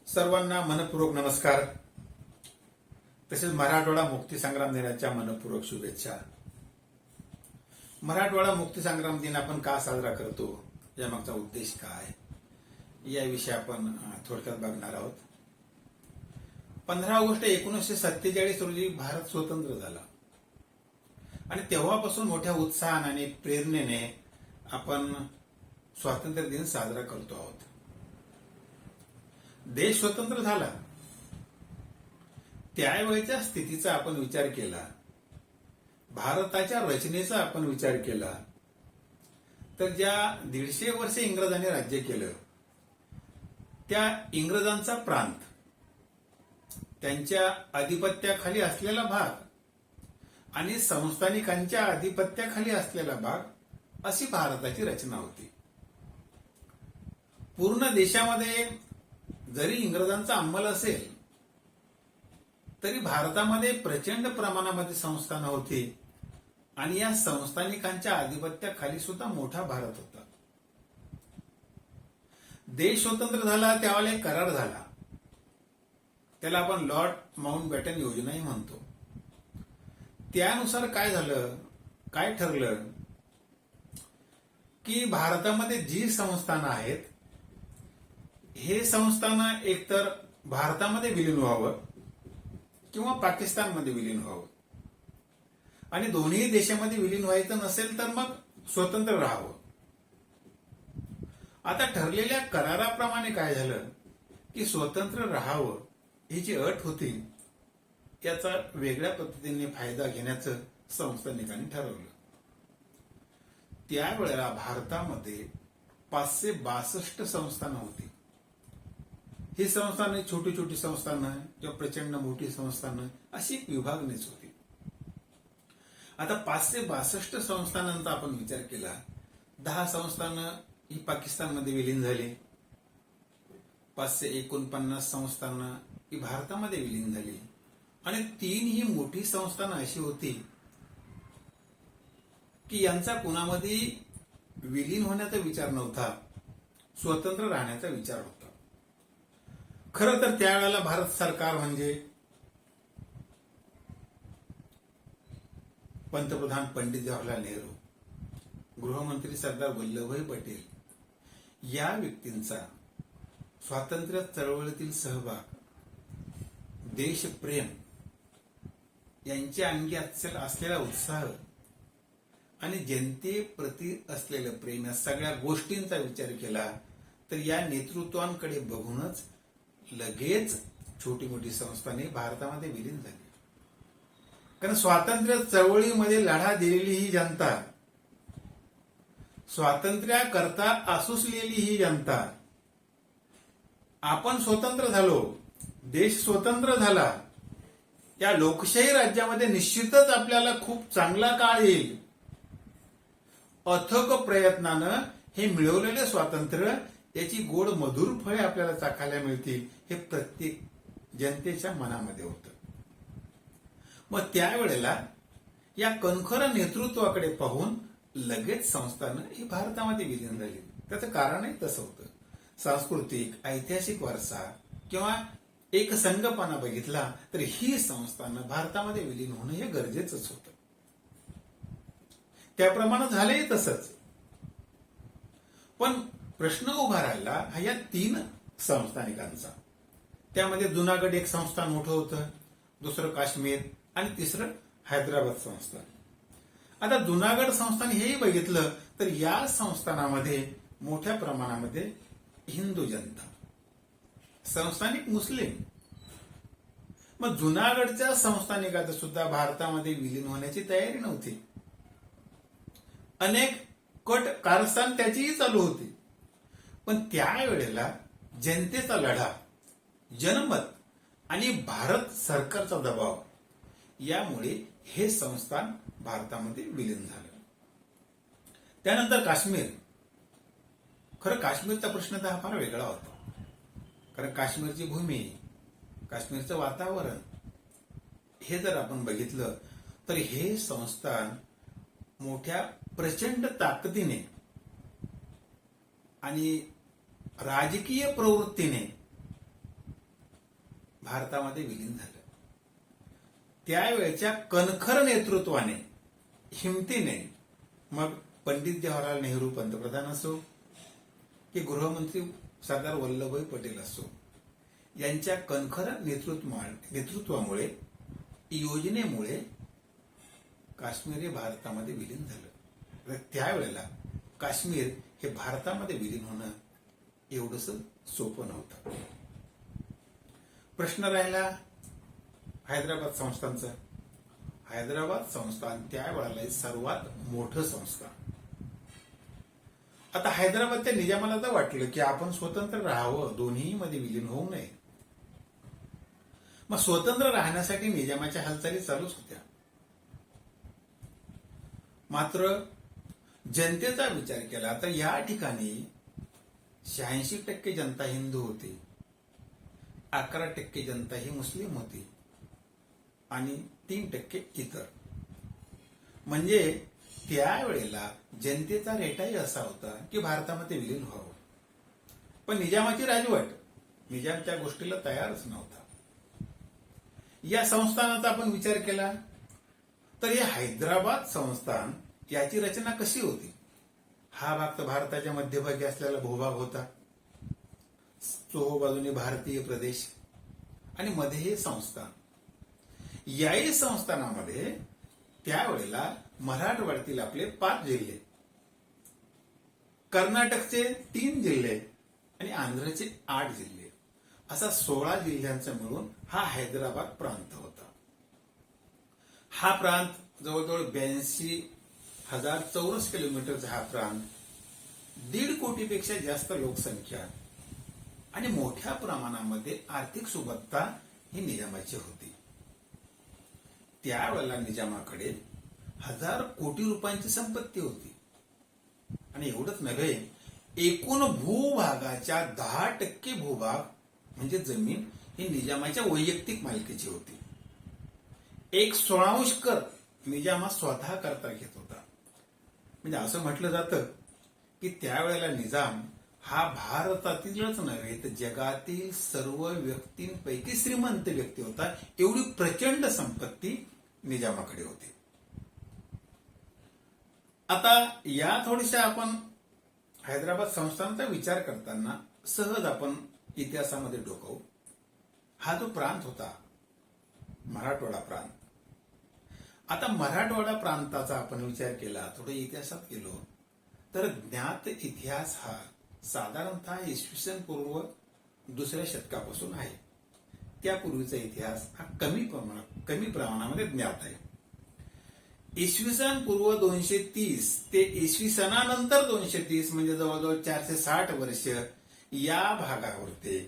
सर्वांना मनपूर्वक नमस्कार. तसेच मराठवाडा मुक्तीसंग्राम दिनाच्या मनपूर्वक शुभेच्छा. मराठवाडा मुक्तीसंग्राम दिन आपण का साजरा करतो, यामागचा उद्देश काय, याविषयी आपण थोडक्यात बघणार आहोत. 15 ऑगस्ट 1947 रोजी भारत स्वतंत्र झाला आणि तेव्हापासून मोठ्या उत्साहाने आणि प्रेरणेने आपण स्वातंत्र्य दिन साजरा करतो आहोत. देश स्वतंत्र झाला, त्यावेळेच्या स्थितीचा आपण विचार केला, भारताच्या रचनेचा आपण विचार केला, तर ज्या 150 वर्षे इंग्रजांनी राज्य केलं, त्या इंग्रजांचा प्रांत, त्यांच्या आधिपत्याखाली असलेला भाग आणि संस्थानिकांच्या आधिपत्याखाली असलेला भाग, अशी भारताची रचना होती. पूर्ण देशामध्ये जरी इंग्रजांचा अंमल असेल, तरी भारतामध्ये प्रचंड प्रमाणामध्ये संस्थानं होती आणि या संस्थानिकांच्या आधिपत्याखाली सुद्धा मोठा भारत होता. देश स्वतंत्र झाला त्यावेळेला एक करार झाला, त्याला आपण लॉर्ड माउंटबॅटन योजनाही म्हणतो. त्यानुसार काय झालं, काय ठरलं की भारतामध्ये जी संस्थानं आहेत, हे संस्थानं एकतर भारतामध्ये विलीन व्हावं किंवा पाकिस्तानमध्ये विलीन व्हावं, आणि दोन्ही देशामध्ये विलीन व्हायचं नसेल तर मग स्वतंत्र राहावं. आता ठरलेल्या कराराप्रमाणे काय झालं की स्वतंत्र राहावं ही जी अट होती, याचा वेगळ्या पद्धतीने फायदा घेण्याचं संस्थानिकांनी ठरवलं. त्यावेळेला भारतामध्ये 562 संस्थानं होती. ही संस्थानं छोटी छोटी संस्थानं किंवा प्रचंड मोठी संस्थानं, अशी एक विभागणीच होती. आता 562 संस्थानांचा आपण विचार केला, 10 संस्थानं ही पाकिस्तानमध्ये विलीन झाली, 549 संस्थानं ही भारतामध्ये विलीन झाली, आणि 3 ही मोठी संस्थानं अशी होती की यांचा कुणामध्ये विलीन होण्याचा विचार नव्हता, स्वतंत्र राहण्याचा विचार होता. खरं तर त्यावेळेला भारत सरकार म्हणजे पंतप्रधान पंडित जवाहरलाल नेहरू, गृहमंत्री सरदार वल्लभभाई पटेल, या व्यक्तींचा स्वातंत्र्य चळवळीतील सहभाग, देशप्रेम, यांच्या अंगी असलेला उत्साह आणि जनतेप्रती असलेलं प्रेम, या सगळ्या गोष्टींचा विचार केला तर या नेतृत्वांकडे बघूनच लगेच छोटी मोठी संस्थाने भारतामध्ये विलीन झाली. कारण स्वातंत्र्य चळवळीमध्ये लढा दिलेली ही जनता, स्वातंत्र्याकरता आसुसलेली ही जनता, आपण स्वतंत्र झालो, देश स्वतंत्र झाला, या लोकशाही राज्यामध्ये निश्चितच आपल्याला खूप चांगला काळ येईल, अथक प्रयत्नानं हे मिळवलेले स्वातंत्र्य, याची गोड मधुर फळे आपल्याला चाखायला मिळतील, हे प्रत्येक जनतेच्या मनामध्ये होतं. मग त्यावेळेला या कणखर नेतृत्वाकडे पाहून लगेच संस्थानं ही भारतामध्ये विलीन झाली. त्याचं कारणही तसं होतं. सांस्कृतिक, ऐतिहासिक वारसा किंवा एक संघपणा बघितला तर ही संस्थानं भारतामध्ये विलीन होणं हे गरजेचंच होतं. त्याप्रमाणे झालंही तसंच. पण प्रश्न उभा राहिला हा या 3 संस्थानिकांचा. त्यामध्ये जुनागड एक संस्थान मोठं होतं, दुसरं काश्मीर आणि तिसरं हैदराबाद संस्थान. आता जुनागड संस्थान हेही बघितलं तर या संस्थानामध्ये मोठ्या प्रमाणामध्ये हिंदू जनता, संस्थानिक मुस्लिम. मग जुनागडच्या संस्थानिकाचं सुद्धा भारतामध्ये विलीन होण्याची तयारी नव्हती. अनेक कट कारस्थान त्याचीही चालू होती. पण त्यावेळेला जनतेचा लढा, जनमत आणि भारत सरकारचा दबाव, यामुळे हे संस्थान भारतामध्ये विलीन झालं. त्यानंतर काश्मीर. खरं काश्मीरचा प्रश्न तर हा फार वेगळा होता. कारण काश्मीरची भूमी, काश्मीरचं वातावरण, हे जर आपण बघितलं तर हे संस्थान मोठ्या प्रचंड ताकदीने आणि राजकीय प्रवृत्तीने भारतामध्ये विलीन झालं. त्यावेळच्या कणखर नेतृत्वाने, हिमतीने, मग पंडित जवाहरलाल नेहरू पंतप्रधान असो की गृहमंत्री सरदार वल्लभभाई पटेल असो, यांच्या कणखर नेतृत्वामुळे, योजनेमुळे काश्मीर हे भारतामध्ये विलीन झालं. त्यावेळेला काश्मीर हे भारतामध्ये विलीन होणं एवढंच सोपं नव्हतं. प्रश्न राहिला हैदराबाद संस्थानचा. हैदराबाद संस्थान त्यावेळेला सर्वात मोठं संस्थान. आता हैदराबादच्या निजामाला तर वाटलं की आपण स्वतंत्र राहावं, दोन्ही मध्ये विलीन होऊ नये. मग स्वतंत्र राहण्यासाठी निजामाच्या हालचाली चालूच होत्या. मात्र जनतेचा विचार केला तर या ठिकाणी 86% जनता हिंदू होती, 11% जनता ही मुस्लिम होती आणि 3% इतर. म्हणजे त्यावेळेला जनतेचा रेटाही असा होता की भारतामध्ये विलीन व्हावं. पण निजामाची राजवट, निजाम त्या गोष्टीला तयारच नव्हता. या संस्थानाचा आपण विचार केला तर हे हैदराबाद संस्थान याची रचना कशी होती. हा भाग तर भारताच्या मध्यभागी असलेला भूभाग होता, चोहोबाजूने भारतीय प्रदेश आणि मध्ये हे संस्थान. याही संस्थानामध्ये त्यावेळेला मराठवाड्यातील आपले 5 जिल्हे, कर्नाटकचे 3 जिल्हे आणि आंध्रचे 8 जिल्हे, असा 16 जिल्ह्यांचा मिळून हा हैदराबाद प्रांत होता. हा प्रांत जवळजवळ 82,000 चौरस किलोमीटरचा हा प्रांत, 1.5 कोटीपेक्षा जास्त लोकसंख्या आणि मोठ्या प्रमाणामध्ये आर्थिक सुबत्ता ही निजामाची होती. त्यावेळेला निजामाकडे 1000 कोटी रुपयांची संपत्ती होती. आणि एवढंच नव्हे, एकूण भूभागाच्या 10% भूभाग म्हणजे जमीन ही निजामाच्या वैयक्तिक मालकीची होती. 1/16 कर निजामा स्वतः करता घेत होता. म्हणजे असं म्हटलं जातं की त्यावेळेला निजाम हा भारतातीलच नव्हे तर जगातील सर्व व्यक्तींपैकी श्रीमंत व्यक्ती होता. एवढी प्रचंड संपत्ती निजामाकडे होती. आता या थोड्याशा आपण हैदराबाद संस्थानाचा विचार करताना सहज आपण इतिहासामध्ये डोकावू. हा जो प्रांत होता मराठवाडा प्रांत, आता मराठवाडा प्रांताचा आपण विचार केला, थोडं इतिहासात गेलो तर ज्ञात इतिहास हा साधारणतः इसवी पूर्व 2ऱ्या शतकापासून आहे. त्यापूर्वीचा इतिहास हा कमी प्रमाणामध्ये ज्ञात आहे. इसवी पूर्व 230 ते इसवी सनानंतर 230 म्हणजे जवळजवळ 460 वर्ष या भागावरती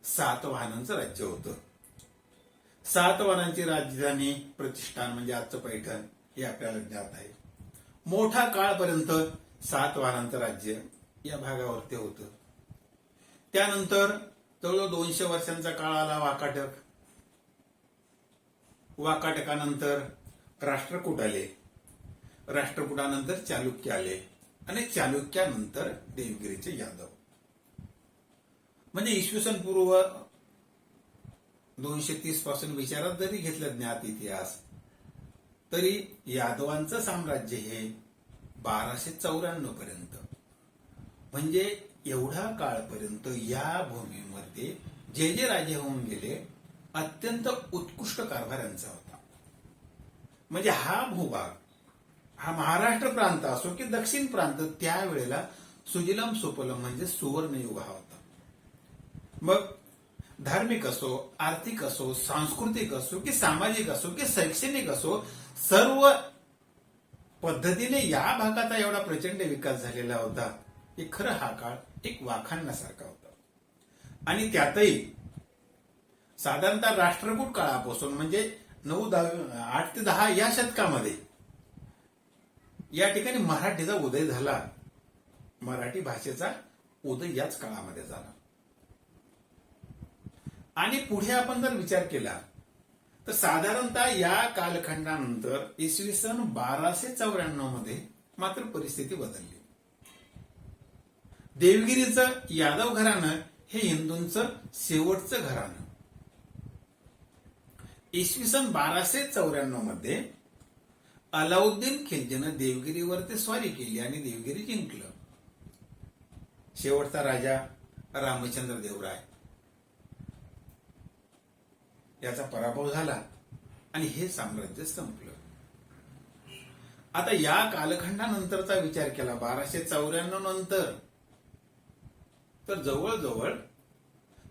सातवाहनांचं राज्य होतं. सातवाहनांची राजधानी प्रतिष्ठान म्हणजे आजचं पैठण हे आपल्याला ज्ञात आहे. मोठा काळपर्यंत सातवाहनांचं राज्य या भागावरती होतं. त्यानंतर जवळजवळ 200 वर्षांचा काळ आला वाकाटक. वाकाटकानंतर राष्ट्रकूट आले, राष्ट्रकूटानंतर चालुक्य आले आणि चालुक्यानंतर देवगिरीचे यादव. म्हणजे इसवी पूर्व 230 पासून विचारात जरी घेतलं ज्ञात इतिहास, तरी यादवांचं साम्राज्य हे 1294 पर्यंत, म्हणजे एवढा काळपर्यंत या भूमीमध्ये जे राजे होऊन गेले अत्यंत उत्कृष्ट कारभाऱ्यांचा होता. म्हणजे हा भूभाग, हा महाराष्ट्र प्रांत असो की दक्षिण प्रांत, त्यावेळेला सुजलम सुफलम म्हणजे सुवर्णयुग हा होता. मग धार्मिक असो, आर्थिक असो, सांस्कृतिक असो की सामाजिक असो की शैक्षणिक असो, सर्व पद्धतीने या भागाचा एवढा प्रचंड विकास झालेला होता की खरं हा काळ एक वाखाणण्यासारखा होता. आणि त्यातही साधारणतः राष्ट्रकूट काळापासून म्हणजे 8 ते 10 या शतकामध्ये या ठिकाणी मराठीचा उदय झाला. मराठी भाषेचा उदय याच काळामध्ये झाला. आणि पुढे आपण जर विचार केला तर साधारणतः या कालखंडानंतर इसवी सन 1294 मध्ये मात्र परिस्थिती बदलली. देवगिरीचं यादव घराणं हे हिंदूंचं शेवटचं घराणं इसवी सन 1294 मध्ये अलाउद्दीन खिलजीनं देवगिरीवरती स्वारी केली आणि देवगिरी जिंकलं. शेवटचा राजा रामचंद्र देवराय याचा पराभव झाला आणि हे साम्राज्य संपलं. आता या कालखंडानंतरचा विचार केला 1294 नंतर तर जवळजवळ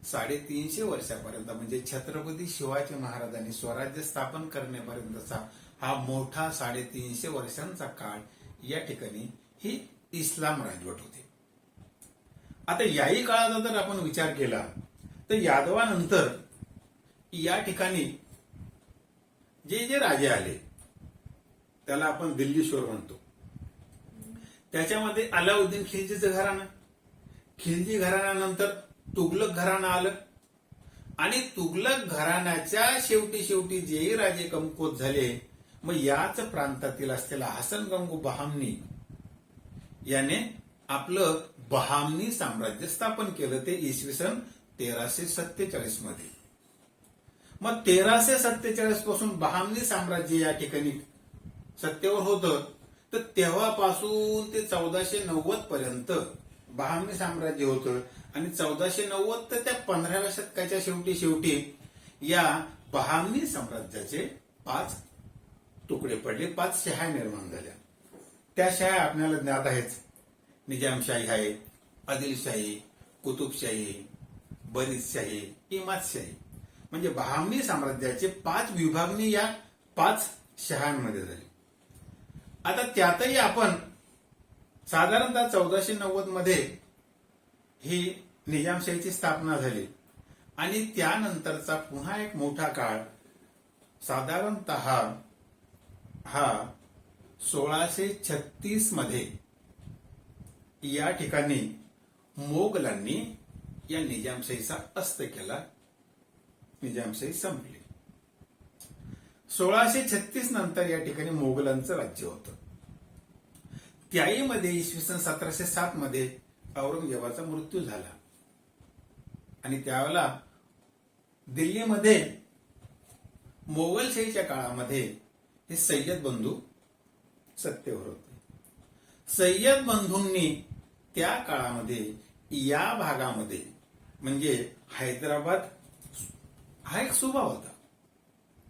350 वर्षापर्यंत म्हणजे छत्रपती शिवाजी महाराजांनी स्वराज्य स्थापन करण्यापर्यंतचा हा मोठा 350 वर्षांचा काळ या ठिकाणी ही इस्लाम राजवट होती. आता याही काळाचा जर आपण विचार केला तर यादवानंतर या ठिकाणी जे जे राजे आले त्याला आपण दिल्लीश्वर म्हणतो. त्याच्यामध्ये अलाउद्दीन खिलजीचं घराणं, खिलजी घराण्यानंतर तुगलक घराणं आलं आणि तुगलक घराण्याच्या शेवटी जे राजे कमकुवत झाले मग याच प्रांतातील असलेला हसन गंगू बहामनी याने आपलं बहामनी साम्राज्य स्थापन केलं. ते इसवी सन 1347 मध्ये. मग 1347 पासून बहामनी साम्राज्य या ठिकाणी सत्तेवर होतं. तर तेव्हापासून ते 1490 पर्यंत बहामनी साम्राज्य होतं आणि 1490 तर त्या 15व्या शतकाच्या शेवटी या बहामनी साम्राज्याचे 5 तुकडे पडले, 5 शहा निर्माण झाल्या. त्या शहा आपल्याला ज्ञात आहेत. निजामशाही आहे, आदिलशाही, कुतुबशाही, बरीदशाही, इमादशाही. म्हणजे बहामनी साम्राज्याचे 5 विभागणी या 5 शहांमध्ये झाली. आता त्यातही आपण साधारणतः 1490 मध्ये ही निजामशाहीची स्थापना झाली आणि त्यानंतरचा पुन्हा एक मोठा काळ साधारणतः हा 1636 मध्ये या ठिकाणी मोगलांनी या निजामशाहीचा अस्त केला. निजामशाही संपली. 1636 नंतर या ठिकाणी मोगलांचं राज्य होतं. त्याहीमध्ये इसवी सन 1707 मध्ये औरंगजेबाचा मृत्यू झाला आणि त्यावेळेला दिल्लीमध्ये मोगलशाहीच्या काळामध्ये हे सय्यद बंधू सत्तेवर होते. सय्यद बंधूंनी त्या काळामध्ये या भागामध्ये म्हणजे हैदराबाद हा एक सुबा होता.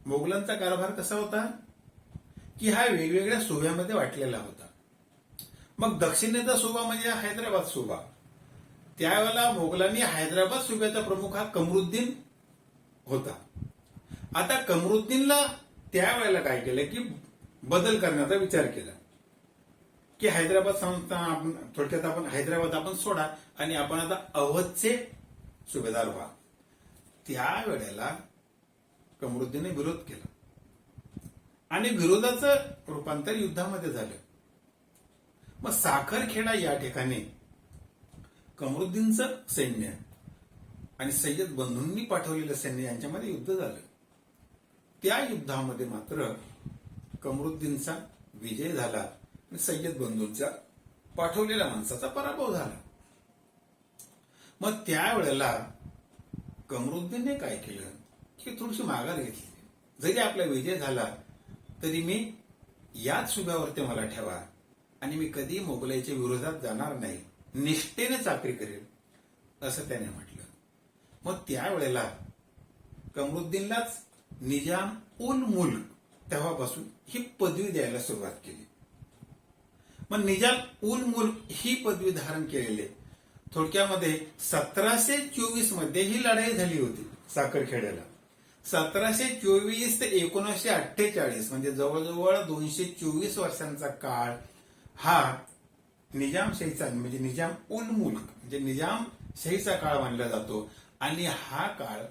मोगलांचा कारभार कसा होता की हा वेगवेगळ्या सुब्यामध्ये वाटलेला होता. मग दक्षिणेचा सुबा म्हणजे हैदराबाद सुबा. त्यावेळेला मोगलांनी हैदराबाद सुब्याचा प्रमुख हा कमरुद्दीन होता. आता कमरुद्दीनला त्यावेळेला काय केलं की बदल करण्याचा विचार केला की हैदराबाद थोडक्यात आपण हैदराबाद आपण सोडा आणि आपण आता अवधचे सुभेदार व्हा. त्यावेळेला कमरुद्दीनने विरोध केला आणि विरोधाचं रूपांतर युद्धामध्ये झालं. मग साखरखेडा या ठिकाणी कमरुद्दीनचं सैन्य आणि सय्यद बंधूंनी पाठवलेलं सैन्य यांच्यामध्ये युद्ध झालं. त्या युद्धामध्ये मात्र कमरुद्दीनचा विजय झाला आणि सय्यद बंधूंचा पाठवलेल्या माणसाचा पराभव झाला. मग त्यावेळेला कमरुद्दीनने काय केलं की थोडीशी माघार घेतली. जरी आपला विजय झाला तरी मी याच सुब्यावरती मला ठेवा आणि मी कधी मोगलाईच्या विरोधात जाणार नाही, निष्ठेने चाकरी करेल असं त्याने म्हटलं. मग त्यावेळेला कमरुद्दीनलाच निजाम उल मुल्क तेव्हापासून ही पदवी द्यायला सुरुवात केली. मग निजाम उल मुल्क ही पदवी धारण केलेले थोडक्यामध्ये 1724 मध्ये ही लढाई झाली होती साखरखेड्याला. 1724 ते 1948 म्हणजे जवळजवळ 224 वर्षांचा काळ हा निजामशाहीचा म्हणजे निजाम उल मुल्क म्हणजे निजामशाहीचा काळ मानला जातो. आणि हा काळ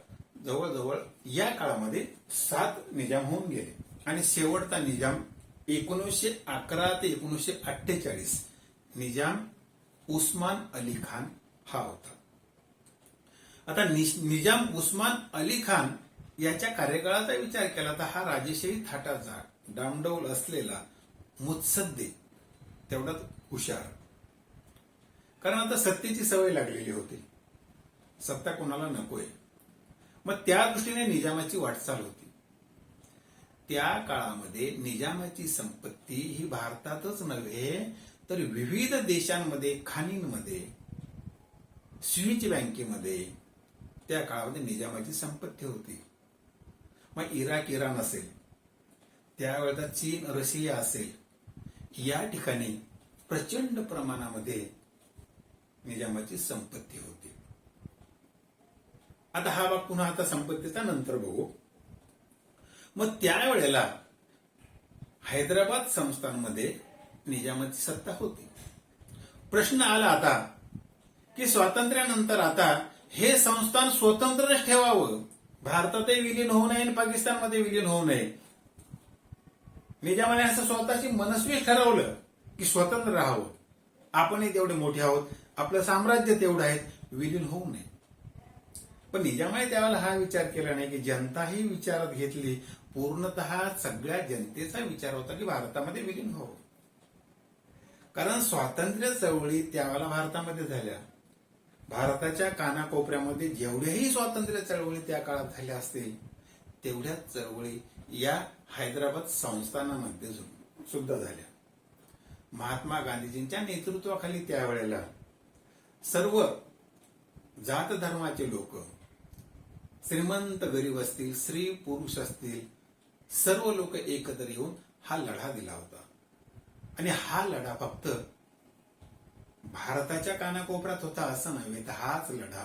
जवळजवळ या काळामध्ये 7 निजाम होऊन गेले आणि शेवटचा निजाम 1911 ते 1948 निजाम उस्मान अली खान हा होता. आता निजाम उस्मान अली खान याच्या कार्यकाळाचा विचार केला तर हा राजेशाही थाटाचा डामडौल असलेला मुत्सद्दी तेवढाच हुशार. कारण आता सत्तेची सवय लागलेली होती, सत्ता कोणाला नकोय. मग त्या दृष्टीने निजामाची वाटचाल होती. त्या काळामध्ये निजामाची संपत्ती ही भारतातच नव्हे तर विविध देशांमध्ये, खाणींमध्ये, स्विस बँकेमध्ये त्या काळामध्ये निजामाची संपत्ती होती. मग इराक, इराण असेल, त्यावेळेला चीन, रशिया असेल, या ठिकाणी प्रचंड प्रमाणामध्ये निजामाची संपत्ती होती. आता हा भाग पुन्हा आता संपत्तीचा नंतर बघू. मग त्यावेळेला हैदराबाद संस्थानमध्ये निजामाची सत्ता होती. प्रश्न आला आता की स्वातंत्र्यानंतर आता हे संस्थान स्वतंत्रच ठेवावं, भारतातही विलीन होऊ नये आणि पाकिस्तानमध्ये विलीन होऊ नये. निजामाने असं स्वतःची मनस्वी ठरवलं की स्वतंत्र राहावं, आपणही तेवढे मोठे आहोत, आपलं साम्राज्य तेवढं आहे, विलीन होऊ नये. पण निजामाने त्यावेळेला हा विचार केला नाही की जनताही विचारात घेतली. पूर्णतः सगळ्या जनतेचा विचार होता की भारतामध्ये विलीन व्हावं. कारण स्वातंत्र्य चळवळी त्यावेळेला भारतामध्ये झाल्या. भारताच्या कानाकोपऱ्यामध्ये जेवढ्याही स्वातंत्र्य चळवळी त्या काळात झाल्या असतील तेवढ्याच चळवळी या हैदराबाद संस्थानामध्ये सुद्धा झाल्या. महात्मा गांधीजींच्या नेतृत्वाखाली त्यावेळेला सर्व जात धर्माचे लोक, श्रीमंत गरीब असतील, स्त्री पुरुष असतील, सर्व लोक एकत्र येऊन हा लढा दिला होता. आणि हा लढा फक्त भारताच्या कानाकोपऱ्यात होता असं नव्हे, तर हाच लढा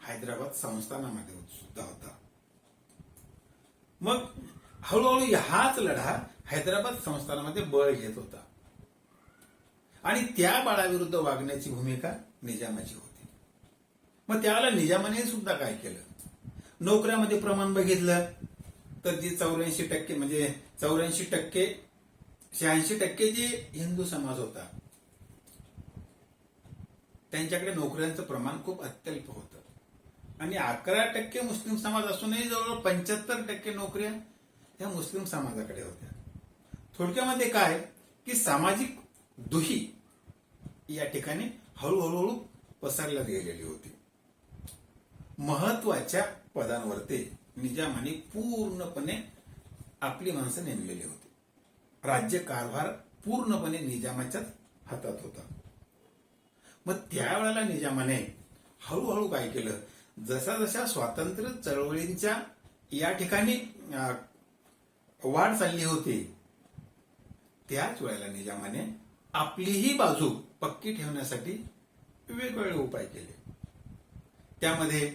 हैदराबाद संस्थानामध्ये सुद्धा होता. मग हळूहळू हाच लढा हैदराबाद संस्थानामध्ये बळ घेत होता आणि त्या बळाविरुद्ध वागण्याची भूमिका निजामाची होती. मग त्यावेळेला निजामाने सुद्धा काय केलं, नोकऱ्यामध्ये प्रमाण बघितलं तर जी 84% म्हणजे 84% 86% जे हिंदू समाज होता त्यांच्याकडे नोकऱ्यांचं प्रमाण खूप अत्यल्प होतं आणि 11% मुस्लिम समाज असूनही जवळजवळ 75% नोकऱ्या ह्या मुस्लिम समाजाकडे होत्या. थोडक्यामध्ये काय की सामाजिक दुही या ठिकाणी हळूहळू पसरल्या गेलेली होती. महत्वाच्या पदांवरती निजामाने पूर्णपणे आपली माणसं नेमलेली होती. राज्यकारभार पूर्णपणे निजामाच्याच हातात होता. मग त्यावेळेला निजामाने हळूहळू काय केलं, जसा जसा स्वातंत्र्य चळवळींच्या या ठिकाणी वाढ चालली होती त्याच वेळेला निजामाने आपलीही बाजू पक्की ठेवण्यासाठी वेगवेगळे उपाय केले. त्यामध्ये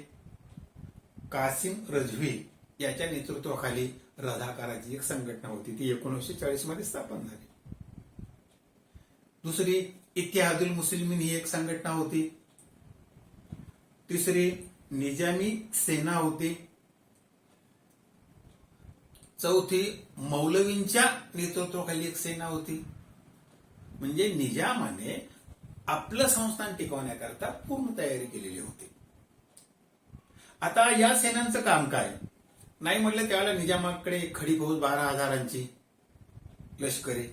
कासिम रजवी याच्या नेतृत्वाखाली रझाकाराची एक संघटना होती, ती 1940 मध्ये स्थापन झाली. दुसरी इत्तेहादुल मुस्लिमीन ही एक संघटना होती. तिसरी निजामी सेना होती. चौथी मौलवींच्या नेतृत्वाखाली एक सेना होती. म्हणजे निजामाने आपलं संस्थान टिकवण्याकरता पूर्ण तयारी केलेली होती. आता या सेनांचं काम काय नाही म्हटलं, त्यावेळेला निजामाकडे खडी फौज 12,000ची लष्करी,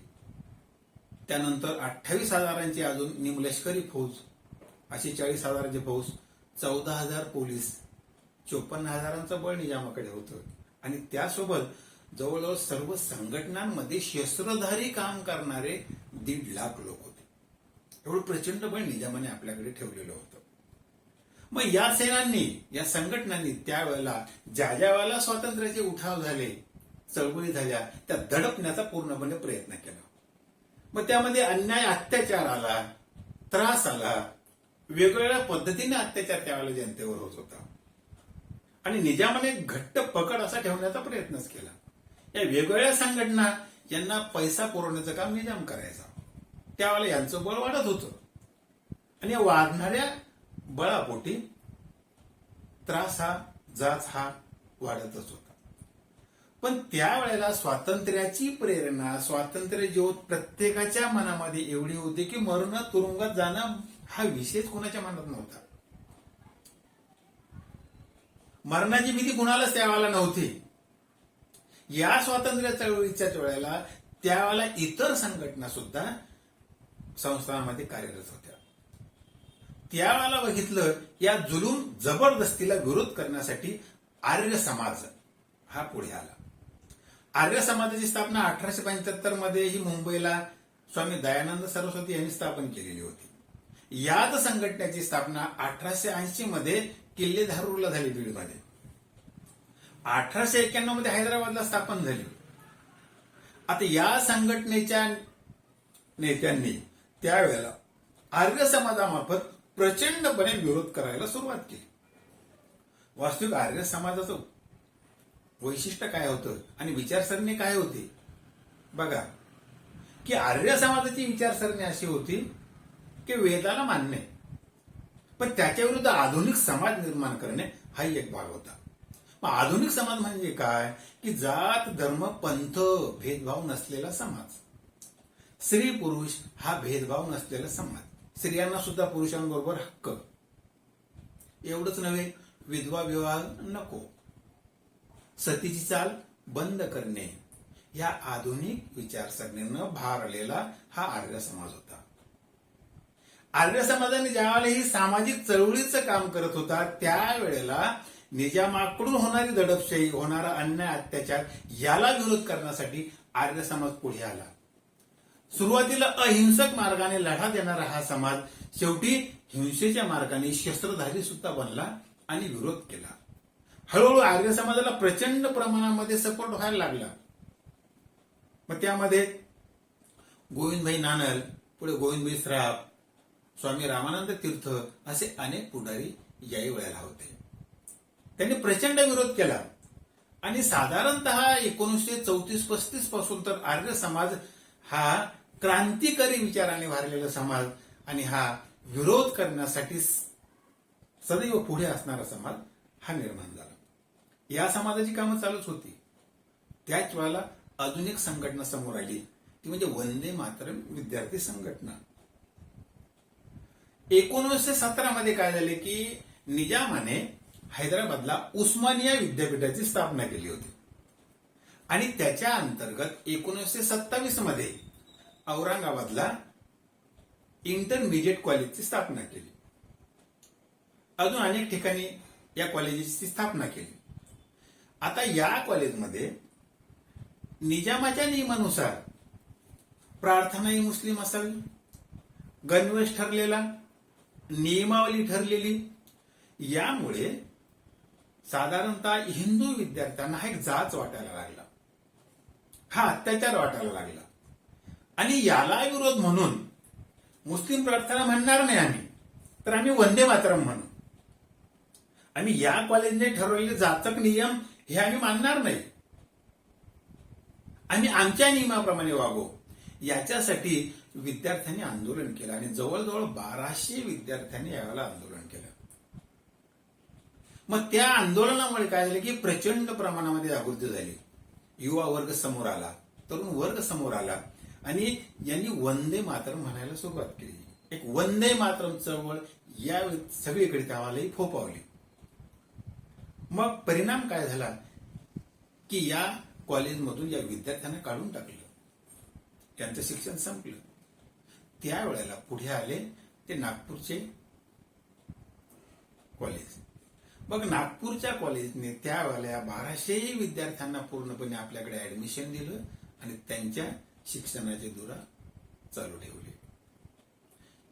त्यानंतर 28,000ची अजून निमलष्करी फौज, अशी 40,000ची फौज, 14,000 पोलीस, 54,000चं बळ निजामाकडे होतं. आणि त्यासोबत जवळजवळ सर्व संघटनांमध्ये शस्त्रधारी काम करणारे 1.5 लाख लोक होते. एवढं प्रचंड बळ निजामाने आपल्याकडे ठेवलेलं होतं. मग या सेनांनी, या संघटनांनी त्यावेळेला ज्या ज्या वेळेला स्वातंत्र्याचे उठाव झाले, चळवळी झाल्या, त्या दडपण्याचा पूर्णपणे प्रयत्न केला. मग त्यामध्ये अन्याय, अत्याचार आला, त्रास आला, वेगवेगळ्या पद्धतीने अत्याचार त्यावेळेला जनतेवर होत होता आणि निजामाने घट्ट पकड असा ठेवण्याचा प्रयत्नच केला. या वेगवेगळ्या संघटना यांना पैसा पुरवण्याचं काम निजाम करायचा. त्यावेळेला यांचं बळ वाढत होतं आणि या वाढणाऱ्या बळापोटी त्रास हा, जाच हा वाढतच होता. पण त्यावेळेला स्वातंत्र्याची प्रेरणा, स्वातंत्र्य ज्योत प्रत्येकाच्या मनामध्ये एवढी होती की मरण, तुरुंगात जाणं हा विषयच कोणाच्या मनात नव्हता. मरणाची भीती कुणालाच त्यावेळेला नव्हती. या स्वातंत्र्य चळवळीच्या वेळेला त्यावेळेला इतर संघटना सुद्धा संस्थानामध्ये कार्यरत होत्या. त्यावेळेला बघितलं, या जुलूम जबरदस्तीला विरोध करण्यासाठी आर्य समाज हा पुढे आला. आर्य समाजाची स्थापना 1875 मध्ये ही मुंबईला स्वामी दयानंद सरस्वती यांनी स्थापन केलेली होती. याच संघटनेची स्थापना 1880 मध्ये किल्ले धारूरला झाली बीडमध्ये. 1891 मध्ये हैदराबादला स्थापन झाली. आता या संघटनेच्या नेत्यांनी त्यावेळेला आर्य समाजामार्फत प्रचंडपणे विरोध करायला सुरुवात केली. वास्तविक आर्य समाजाचं वैशिष्ट्य काय होतं आणि विचारसरणी काय होती बघा, की आर्य समाजाची विचारसरणी अशी होती की वेदाला मानणे, पण त्याच्या विरुद्ध आधुनिक समाज निर्माण करणे हाही एक भाग होता. मग आधुनिक समाज म्हणजे काय, की जात धर्म पंथ भेदभाव नसलेला समाज, स्त्री पुरुष हा भेदभाव नसलेला समाज, स्त्रियांना सुद्धा पुरुषांबरोबर हक्क, एवढंच नव्हे विधवा विवाह नको, सतीची चाल बंद करणे, या आधुनिक विचारसरणीनं भारलेला हा आर्य समाज होता. आर्य समाजाने ज्यावेळेला ही सामाजिक चळवळीचं काम करत होता त्यावेळेला निजामाकडून होणारी दडपशाही, होणारा अन्याय अत्याचार याला विरोध करण्यासाठी आर्य समाज पुढे आला. सुरुवातीला अहिंसक मार्गाने लढा देणारा हा समाज शेवटी हिंसेच्या मार्गाने शस्त्रधारी सुद्धा बनला आणि विरोध केला. हळूहळू आर्य समाजाला प्रचंड प्रमाणामध्ये सपोर्ट व्हायला लागला. मग त्यामध्ये गोविंदभाई नानल, पुढे गोविंदभाई श्राप, स्वामी रामानंद तीर्थ असे अनेक पुढारी याही वेळेला होते. त्यांनी प्रचंड विरोध केला आणि साधारणतः 1934-35 पासून तर आर्य समाज हा क्रांतिकारी विचाराने भरलेला समाज आणि हा विरोध करण्यासाठी सदैव पुढे असणारा समाज हा निर्माण झाला. या समाजाची कामं चालूच होती. त्याच वेळेला अजून एक संघटना समोर आली, ती म्हणजे वंदे मातरम विद्यार्थी संघटना. 1917 मध्ये काय झाले की निजामाने हैदराबादला उस्मानिया विद्यापीठाची स्थापना केली होती आणि त्याच्या अंतर्गत 1927 मध्ये औरंगाबादला इंटरमिजिएट कॉलेजची स्थापना केली. अजून अनेक ठिकाणी या कॉलेजेसची स्थापना केली. आता या कॉलेजमध्ये निजामाच्या नियमानुसार प्रार्थनाही मुस्लिम असावी, गणवेश ठरलेला, नियमावली ठरलेली, यामुळे साधारणतः हिंदू विद्यार्थ्यांना हा एक जाच वाटायला लागला, हा अत्याचार वाटायला लागला. आणि याला विरोध म्हणून मुस्लिम प्रार्थना म्हणणार नाही आम्ही, तर आम्ही वंदे मातरम म्हणू. आम्ही या कॉलेजने ठरवलेले जाचक नियम हे आम्ही मानणार नाही, आम्ही आमच्या नियमाप्रमाणे वागू. याच्यासाठी विद्यार्थ्यांनी आंदोलन केलं आणि जवळजवळ 1200 विद्यार्थ्यांनी यावेळेला आंदोलन केलं. मग त्या आंदोलनामुळे काय झालं की प्रचंड प्रमाणामध्ये जागृती झाली. युवा वर्ग समोर आला, तरुण वर्ग समोर आला आणि यांनी वंदे मातरम म्हणायला सुरुवात केली. एक वंदे मातरम चळवळ या सगळीकडे त्यावेळेला फोफावली. मग परिणाम काय झाला की या कॉलेजमधून या विद्यार्थ्यांना काढून टाकलं, त्यांचं शिक्षण संपलं. त्यावेळेला पुढे आले ते नागपूरचे कॉलेज. मग नागपूरच्या कॉलेजने त्यावेळेला 1200 विद्यार्थ्यांना पूर्णपणे आपल्याकडे ऍडमिशन दिलं आणि त्यांच्या शिक्षणाची धुरा चालू ठेवली.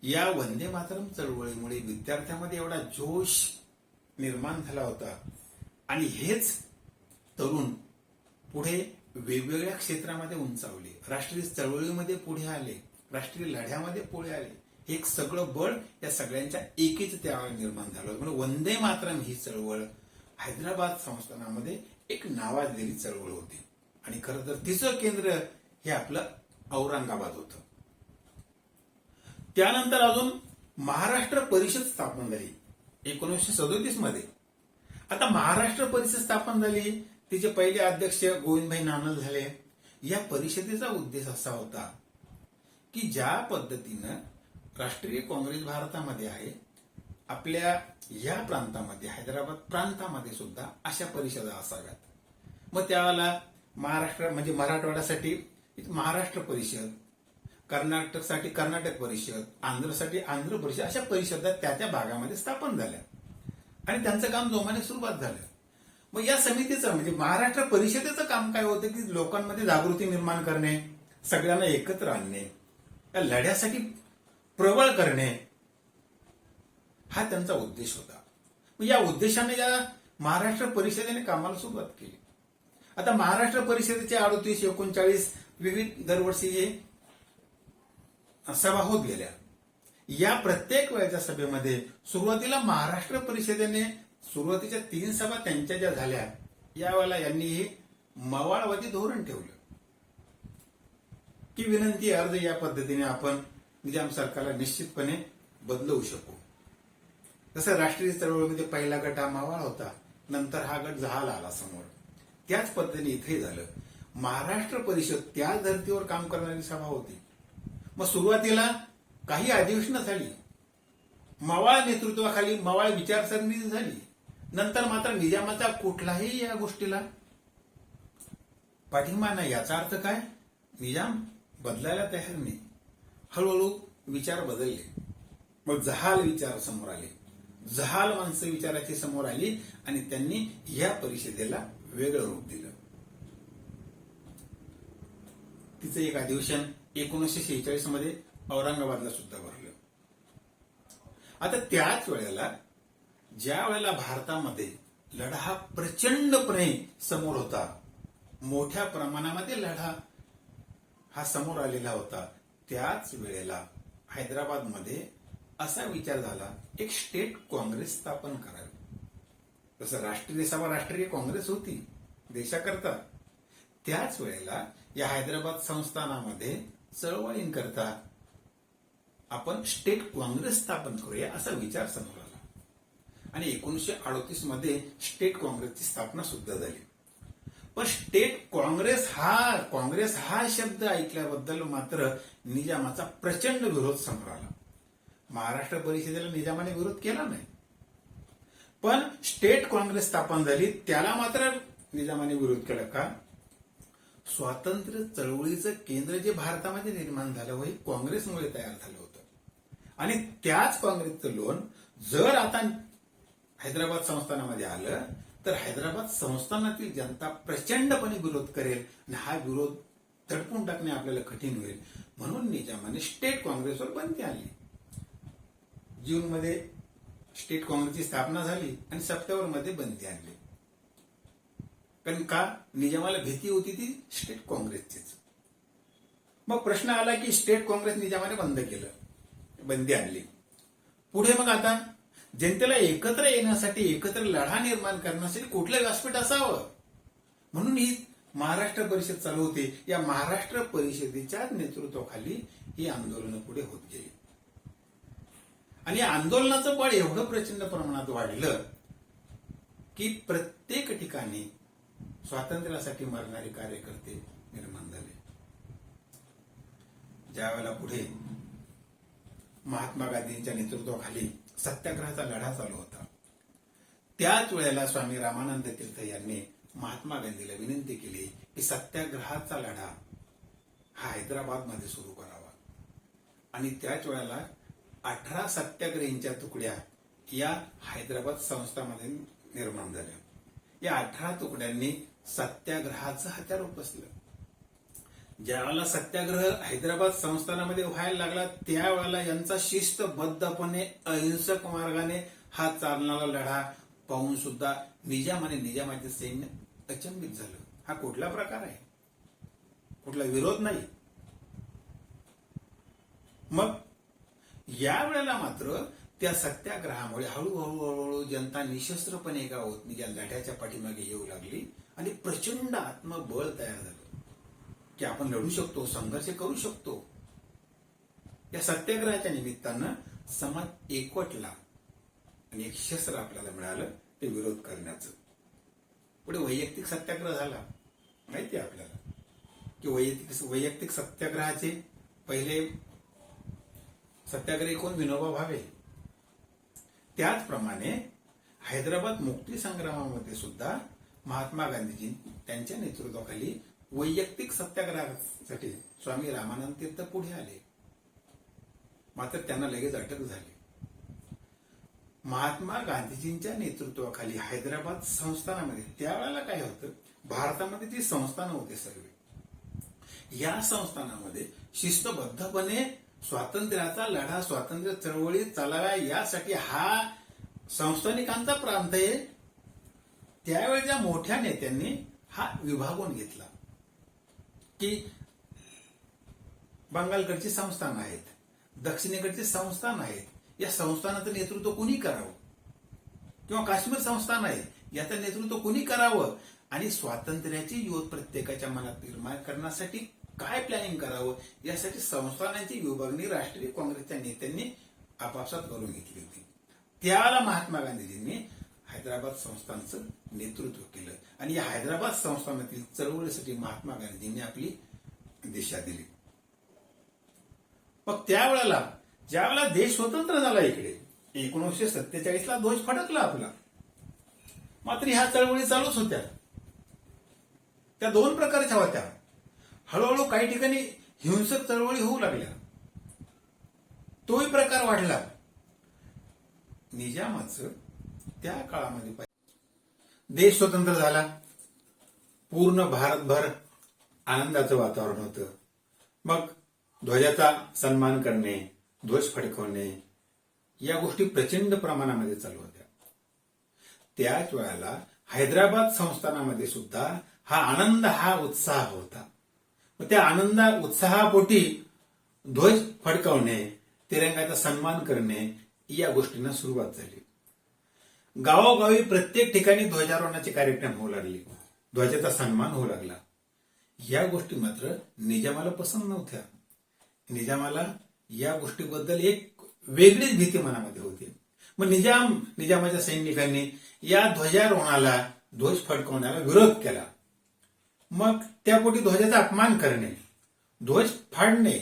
या वंदे मातरम चळवळीमुळे विद्यार्थ्यांमध्ये एवढा जोश निर्माण झाला होता आणि हेच तरुण पुढे वेगवेगळ्या क्षेत्रामध्ये उंचावले, राष्ट्रीय चळवळीमध्ये पुढे आले, राष्ट्रीय लढ्यामध्ये पुढे आले. एक सगळं बळ या सगळ्यांच्या एकीच त्यावेळी निर्माण झालं. म्हणजे वंदे मातरम ही चळवळ हैदराबाद संस्थानामध्ये एक नावाजलेली चळवळ होती आणि खरं तर तिचं केंद्र हे आपलं औरंगाबाद होतं. त्यानंतर अजून महाराष्ट्र परिषद स्थापन झाली 1937 मध्ये. आता महाराष्ट्र परिषद स्थापन झाली, तिचे पहिले अध्यक्ष गोविंदभाई नानल झाले. या परिषदेचा उद्देश असा होता की ज्या पद्धतीनं राष्ट्रीय काँग्रेस भारतामध्ये आहे, आपल्या या प्रांतामध्ये हैदराबाद प्रांतामध्ये सुद्धा अशा परिषदा असाव्यात. मग त्याला महाराष्ट्र म्हणजे मराठवाड्यासाठी महाराष्ट्र परिषद, कर्नाटकसाठी कर्नाटक परिषद, आंध्रसाठी आंध्र परिषद, अशा परिषदा त्या त्या भागामध्ये स्थापन झाल्या आणि त्यांचं काम जोमाने सुरुवात झालं. मग या समितीचं म्हणजे महाराष्ट्र परिषदेचं काम काय होतं की लोकांमध्ये जागृती निर्माण करणे, सगळ्यांना एकत्र आणणे, या लढ्यासाठी प्रबळ करणे, हा त्यांचा उद्देश होता. मग या उद्देशाने या महाराष्ट्र परिषदेने कामाला सुरुवात केली. आता महाराष्ट्र परिषदेचे 38, 39 विविध दरवर्षी हे सभा होत गेल्या. या प्रत्येक वेळेच्या सभेमध्ये सुरुवातीला महाराष्ट्र परिषदेने सुरुवातीच्या 3 सभा त्यांच्या ज्या झाल्या, यावेळेला यांनी हे मवाळवादी धोरण ठेवलं की विनंती अर्ज या पद्धतीने आपण निजाम सरकारला निश्चितपणे बदलवू शकू. जसं राष्ट्रीय चळवळीमध्ये पहिला गट हा मवाळ होता, नंतर हा गट जहाल आला समोर. त्याच पद्धतीने इथे झालं. महाराष्ट्र परिषद त्या धर्तीवर काम करणारी सभा होती. मग सुरुवातीला काही अधिवेशनं झाली, मवाळ नेतृत्वाखाली मवाळ विचारसरणी झाली. नंतर मात्र निजामाचा कुठलाही या गोष्टीला पाठिंबा नाही. याचा अर्थ काय? निजाम बदलायला तयार नाही. हळूहळू विचार बदलले. मग जहाल विचार समोर आले, जहाल माणसं विचाराची समोर आली आणि त्यांनी या परिषदेला वेगळं रूप दिलं. तिचं एक अधिवेशन 1946 मध्ये औरंगाबादला सुद्धा भरलं. आता त्याच वेळेला ज्या वेळेला भारतामध्ये लढा हा प्रचंडपणे समोर होता, मोठ्या प्रमाणामध्ये लढा हा समोर आलेला होता, त्याच वेळेला हैदराबादमध्ये असा विचार झाला एक स्टेट काँग्रेस स्थापन करावी. जसं राष्ट्रीय सभा राष्ट्रीय काँग्रेस होती देशाकरता, त्याच वेळेला या हैदराबाद संस्थानामध्ये चळवळींकरता आपण स्टेट काँग्रेस स्थापन करूया असा विचार समोर आला. आणि 1938 मध्ये स्टेट काँग्रेसची स्थापना सुद्धा झाली. पण स्टेट काँग्रेस हा शब्द ऐकल्याबद्दल मात्र निजामाचा प्रचंड विरोध समोर आला. महाराष्ट्र परिषदेला निजामाने विरोध केला नाही, पण स्टेट काँग्रेस स्थापन झाली त्याला मात्र निजामाने विरोध केला. का? स्वातंत्र्य चळवळीचं केंद्र जे भारतामध्ये निर्माण झालं हे काँग्रेसमुळे तयार झालं होतं. आणि त्याच काँग्रेसचं लोन जर आता हैदराबाद संस्थानामध्ये आलं तर हैदराबाद संस्थानातील जनता प्रचंडपणे विरोध करेल आणि हा विरोध दडपून टाकणे आपल्याला कठीण होईल. म्हणून निजामाने स्टेट काँग्रेसवर बंदी आणली. जूनमध्ये स्टेट काँग्रेसची स्थापना झाली आणि सप्टेंबरमध्ये बंदी आणली. कारण का? निजामाला भीती होती ती स्टेट काँग्रेसचीच. मग प्रश्न आला की स्टेट काँग्रेस निजामाने बंद केलं, बंदी आणली. पुढे मग आता जनतेला एकत्र येण्यासाठी, एकत्र लढा निर्माण करण्यासाठी कुठलं व्यासपीठ असावं, म्हणून ही महाराष्ट्र परिषद चालू होती. या महाराष्ट्र परिषदेच्या नेतृत्वाखाली ही आंदोलनं पुढे होत गेली. आणि या आंदोलनाचं बळ एवढं प्रचंड प्रमाणात वाढलं की प्रत्येक ठिकाणी स्वातंत्र्यासाठी मरणारे कार्यकर्ते निर्माण झाले. ज्या वेळेला पुढे महात्मा गांधींच्या नेतृत्वाखाली सत्याग्रहाचा लढा चालू होता, त्याच वेळेला स्वामी रामानंद तीर्थ यांनी महात्मा गांधीला विनंती केली की सत्याग्रहाचा लढा हा हैदराबादमध्ये सुरू करावा. आणि त्याच वेळेला 18 सत्याग्रहींच्या तुकड्या या हैदराबाद संस्थामध्ये निर्माण झाल्या. या 18 तुकड्यांनी सत्याग्रहाचं हत्यार उपसलं. ज्यावेळेला सत्याग्रह हैदराबाद संस्थानामध्ये व्हायला लागला त्यावेळेला यांचा शिस्तबद्धपणे अहिंसक मार्गाने हा चालणारा लढा पाहून सुद्धा निजाम आणि निजामाचे सैन्य अचंबित झालं. हा कुठला प्रकार आहे? कुठला विरोध नाही. मग या वेळेला मात्र त्या सत्याग्रहामुळे हळूहळू जनता निशस्त्रपणे एका या लढ्याच्या पाठीमागे येऊ लागली आणि प्रचंड आत्मबळ तयार झालं की आपण लढू शकतो, संघर्ष करू शकतो. या सत्याग्रहाच्या निमित्तानं समाज एकवटला आणि एक शस्त्र आपल्याला मिळालं ते विरोध करण्याचं. पुढे वैयक्तिक सत्याग्रह झाला. माहिती आहे आपल्याला की वैयक्तिक सत्याग्रहाचे पहिले सत्याग्रही कोण? विनोबा भावे. त्याचप्रमाणे हैदराबाद मुक्ती संग्रामामध्ये सुद्धा महात्मा गांधीजी त्यांच्या नेतृत्वाखाली वैयक्तिक सत्याग्रहासाठी स्वामी रामानंद तीर्थ पुढे आले, मात्र त्यांना लगेच अटक झाली. महात्मा गांधीजींच्या नेतृत्वाखाली हैदराबाद संस्थानामध्ये त्यावेळेला काय होतं, भारतामध्ये जी संस्थानं होते सर्व, या संस्थानामध्ये शिस्तबद्धपणे स्वातंत्र्याचा लढा, स्वातंत्र्य चळवळी चालाव्या यासाठी हा संस्थानिकांचा प्रांत आहे. त्यावेळेच्या मोठ्या नेत्यांनी हा विभागून घेतला की बंगालकडची संस्थान आहेत, दक्षिणेकडची संस्थान आहेत, या संस्थानाचं नेतृत्व कुणी करावं, किंवा काश्मीर संस्थान आहे याचं नेतृत्व कुणी करावं, आणि स्वातंत्र्याची ज्योत प्रत्येकाच्या मनात निर्माण करण्यासाठी काय प्लॅनिंग करावं, यासाठी संस्थानांची विभागणी राष्ट्रीय काँग्रेसच्या नेत्यांनी आपापसात करून घेतली होती. त्याला महात्मा गांधीजींनी हैदराबाद संस्थानचं नेतृत्व केलं आणि या हैदराबाद संस्थानातील चळवळीसाठी महात्मा गांधींनी आपली दिशा दिली. मग त्यावेळेला ज्यावेळेला देश स्वतंत्र झाला, इकडे 1947ला ध्वज फडकला आपला, मात्र ह्या चळवळी चालूच होत्या. त्या दोन प्रकारच्या होत्या. हळूहळू काही ठिकाणी हिंसक चळवळी होऊ लागल्या, तोही प्रकार वाढला. निजामाचं त्या काळामध्ये देश स्वतंत्र झाला, पूर्ण भारतभर आनंदाचं वातावरण होतं. मग ध्वजाचा सन्मान करणे, ध्वज फडकवणे या गोष्टी प्रचंड प्रमाणामध्ये चालू होत्या. त्याच वेळेला हैदराबाद संस्थानामध्ये सुद्धा हा आनंद, हा उत्साह होता. मग त्या आनंदा उत्साहापोटी ध्वज फडकवणे, तिरंगाचा सन्मान करणे या गोष्टींना सुरुवात झाली. गावोगावी प्रत्येक ठिकाणी ध्वजारोहणाचे कार्यक्रम होऊ लागले, ध्वजाचा सन्मान होऊ लागला. या गोष्टी मात्र निजामाला पसंत नव्हत्या. निजामाला या गोष्टीबद्दल एक वेगळीच भीती मनामध्ये होती. मग निजामाच्या सैनिकांनी या ध्वजारोहणाला, ध्वज फडकवण्याला विरोध केला. मग त्यापोटी ध्वजाचा अपमान करणे, ध्वज फाडणे,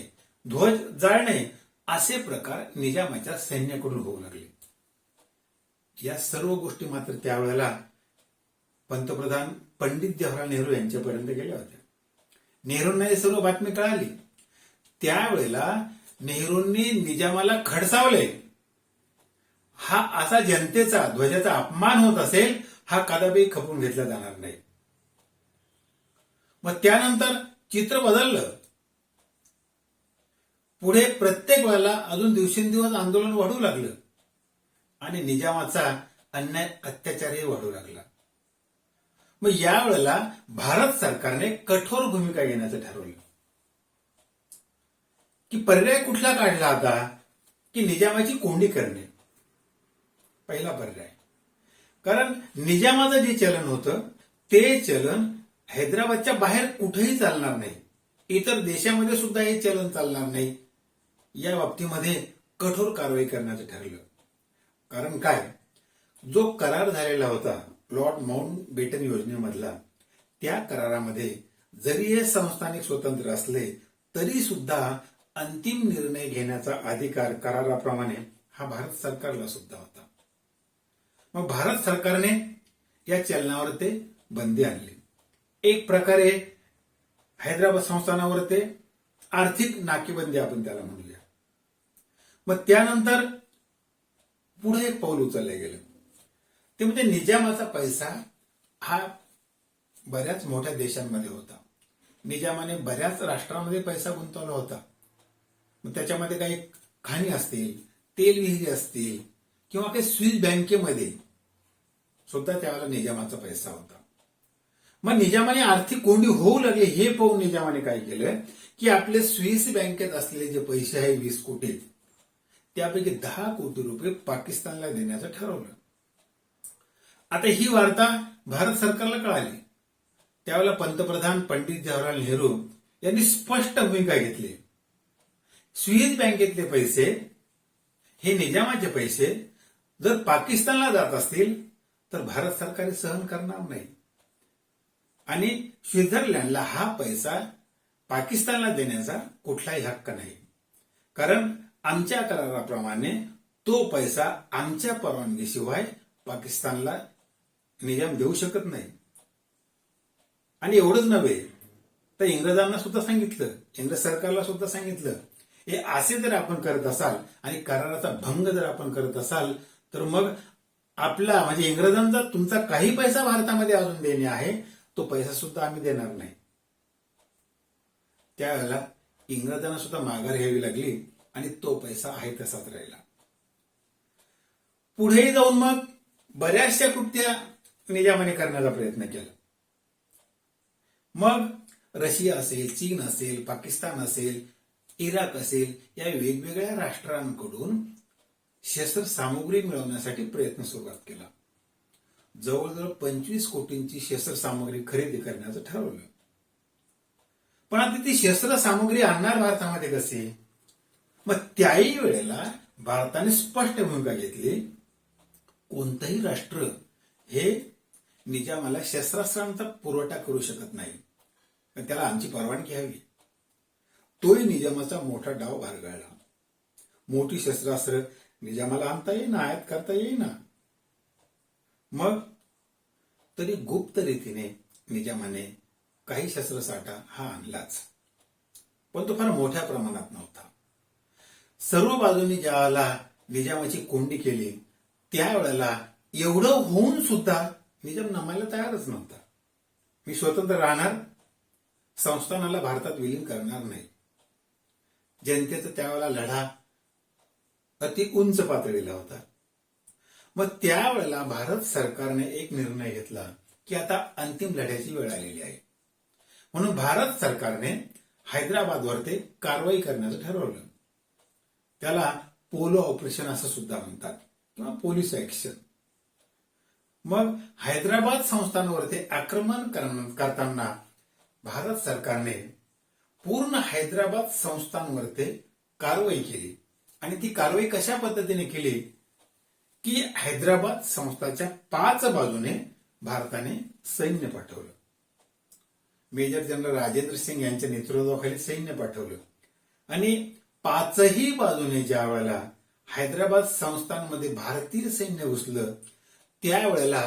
ध्वज जाळणे असे प्रकार निजामाच्या सैन्याकडून होऊ लागले. या सर्व गोष्टी मात्र त्यावेळेला पंतप्रधान पंडित जवाहरलाल नेहरू यांच्यापर्यंत गेल्या होत्या. नेहरूंना ही सर्व बातमी कळाली. त्यावेळेला नेहरूंनी निजामाला खडसावले. हा असा जनतेचा, ध्वजाचा अपमान होत असेल, हा कदापि खपवून घेतला जाणार नाही. मग त्यानंतर चित्र बदललं. पुढे प्रत्येक वेळेला अजून दिवसेंदिवस आंदोलन वाढू लागलं आणि निजामाचा अन्याय, अत्याचारही वाढू लागला. मग यावेळेला भारत सरकारने कठोर भूमिका घेण्याचं ठरवलं की पर्याय कुठला काढला आता, की निजामाची कोंडी करणे पहिला पर्याय. कारण निजामाचं जे चलन होतं ते चलन हैदराबादच्या बाहेर कुठेही चालणार नाही, इतर देशामध्ये सुद्धा हे चलन चालणार नाही. या बाबतीमध्ये कठोर कारवाई करण्याचं ठरलं. कारण काय, जो करार झालेला होता लॉर्ड माउंटबेटन योजनेमधला, त्या करारामध्ये जरी हे संस्थानिक स्वतंत्र असले तरी सुद्धा अंतिम निर्णय घेण्याचा अधिकार कराराप्रमाणे हा भारत सरकारला सुद्धा होता. मग भारत सरकारने या चलनावर ते बंदी आणली. एक प्रकारे हैदराबाद संस्थानावर ते आर्थिक नाकेबंदी आपण त्याला म्हणूया. मग त्यानंतर पुढे एक पाऊल उचललं गेलं, ते म्हणजे निजामाचा पैसा हा बऱ्याच मोठ्या देशांमध्ये होता. निजामाने बऱ्याच राष्ट्रांमध्ये पैसा गुंतवला होता. मग त्याच्यामध्ये काही खाणी असतील, तेल विहिरी असतील, किंवा काही स्विस बँकेमध्ये सुद्धा त्यावेळेला निजामाचा पैसा होता. मग निजामाने आर्थिक कोंडी होऊ लागली हे पाहून निजामाने काय केलं की आपले स्विस बँकेत असलेले जे पैसे आहे 20 कोटी, त्यापैकी 10 कोटी रुपये पाकिस्तानला देण्याचं ठरवलं. आता ही वार्ता भारत सरकारला कळाली. त्यावेळेला पंतप्रधान पंडित जवाहरलाल नेहरू यांनी स्पष्ट भूमिका घेतली. स्विस बँकेतले पैसे हे निजामाचे पैसे जर पाकिस्तानला जात असतील तर भारत सरकार सहन करणार नाही आणि स्वित्झर्लंडला हा पैसा पाकिस्तानला देण्याचा कुठलाही हक्क नाही. कारण आमच्या कराराप्रमाणे तो पैसा आमच्या परवानगीशिवाय पाकिस्तानला निजाम देऊ शकत नाही. आणि एवढंच नव्हे तर इंग्रजांना सुद्धा सांगितलं, इंग्रज सरकारला सुद्धा सांगितलं, हे असे जर आपण करत असाल आणि कराराचा भंग जर आपण करत असाल तर मग आपला म्हणजे इंग्रजांचा तुमचा काही पैसा भारतामध्ये अजून देणे आहे, तो पैसा सुद्धा आम्ही देणार नाही. त्यावेळेला इंग्रजांना सुद्धा माघार घ्यावी लागली आणि तो पैसा आहे तसाच राहिला. पुढेही जाऊन मग बऱ्याचशा कृत्या निजामाने करण्याचा प्रयत्न केला. मग रशिया असेल, चीन असेल, पाकिस्तान असेल, इराक असेल, या वेगवेगळ्या राष्ट्रांकडून शस्त्रसामुग्री मिळवण्यासाठी प्रयत्न सुरुवात केला. जवळजवळ 25 कोटींची शस्त्रसामुग्री खरेदी करण्याचं ठरवलं. पण आता ती शस्त्रसामुग्री आणणार भारतामध्ये कसे? मग त्याही वेळेला भारताने स्पष्ट भूमिका घेतली, कोणतंही राष्ट्र हे निजामाला शस्त्रास्त्रांचा पुरवठा करू शकत नाही, पण त्याला आमची परवानगी हवी. तोही निजामाचा मोठा डाव बारगळला. मोठी शस्त्रास्त्र निजामाला आणता येईना, आयात करता येईना. मग तरी गुप्त रीतीने निजामाने काही शस्त्रसाठा हा आणलाच, पण तो फार मोठ्या प्रमाणात नव्हता. सर्व बाजूंनी ज्यावेळेला निजामाची कोंडी केली, त्यावेळेला एवढं होऊन सुद्धा निजाम नमायला तयारच नव्हता. मी स्वतंत्र राहणार, संस्थानाला भारतात विलीन करणार नाही. जनतेचा त्यावेळेला लढा अति उंच पातळीला होता. मग त्यावेळेला भारत सरकारने एक निर्णय घेतला की आता अंतिम लढ्याची वेळ आलेली आहे, म्हणून भारत सरकारने हैदराबादवर ते कारवाई करण्याचं ठरवलं. त्याला पोलो ऑपरेशन असं सुद्धा म्हणतात किंवा पोलीस ऍक्शन. मग हैदराबाद संस्थानावरती आक्रमण करताना भारत सरकारने पूर्ण हैदराबाद संस्थांवरती कारवाई केली. आणि ती कारवाई कशा पद्धतीने केली की हैदराबाद संस्थाच्या 5 बाजूने भारताने सैन्य पाठवलं. मेजर जनरल राजेंद्र सिंग यांच्या नेतृत्वाखाली सैन्य पाठवलं आणि 5ही बाजूने ज्या वेळेला हैदराबाद संस्थांमध्ये भारतीय सैन्य घुसलं, त्यावेळेला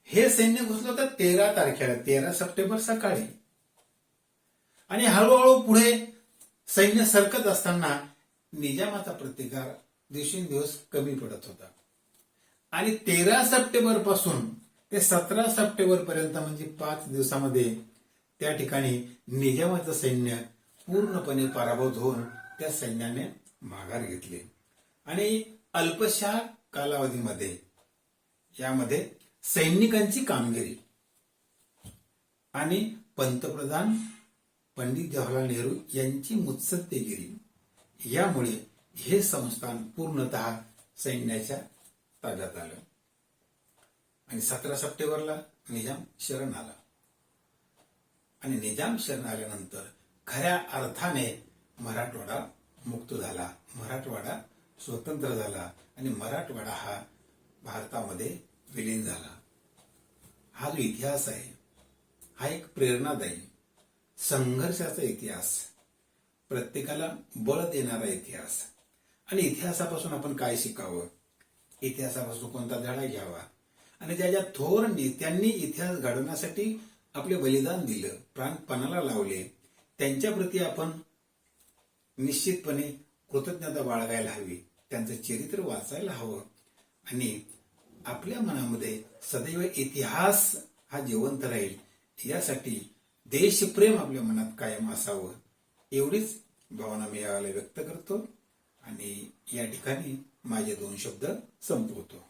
हे सैन्य घुसलं होतं 13 तारखेला, 13 सप्टेंबर सकाळी. आणि हळूहळू पुढे सैन्य सरकत असताना निजामाचा प्रतिकार दिवसेंदिवस कमी पडत होता. आणि 13 सप्टेंबर पासून ते 17 सप्टेंबर पर्यंत म्हणजे 5 दिवसामध्ये त्या ठिकाणी निजामाचं सैन्य पूर्णपणे पराभूत होऊन त्या सैन्याने माघार घेतली. आणि अल्पशा कालावधीमध्ये यामध्ये सैनिकांची कामगिरी आणि पंतप्रधान पंडित जवाहरलाल नेहरू यांची मुत्सद्देगिरी यामुळे हे संस्थान पूर्णतः सैन्याच्या ताब्यात आलं. आणि 17 सप्टेंबरला निजाम शरण आला. आणि निजाम शरण आल्यानंतर खऱ्या अर्थाने मराठवाडा मुक्त झाला, मराठवाडा स्वतंत्र झाला आणि मराठवाडा हा भारतामध्ये विलीन झाला. हा जो इतिहास आहे हा एक प्रेरणादायी संघर्षाचा इतिहास, प्रत्येकाला बळ देणारा इतिहास. आणि इतिहासापासून आपण काय शिकावं, इतिहासापासून कोणता धडा घ्यावा, आणि ज्या ज्या थोर नेत्यांनी इतिहास घडवण्यासाठी आपले बलिदान दिलं, प्राणपणाला लावले, त्यांच्या प्रती आपण निश्चितपणे कृतज्ञता बाळगायला हवी, त्यांचं चरित्र वाचायला हवं आणि आपल्या मनामध्ये सदैव इतिहास हा जिवंत राहील यासाठी देशप्रेम आपल्या मनात कायम असावं, एवढीच भावना मी यावेळेला व्यक्त करतो आणि या ठिकाणी माझे 2 शब्द संपवतो.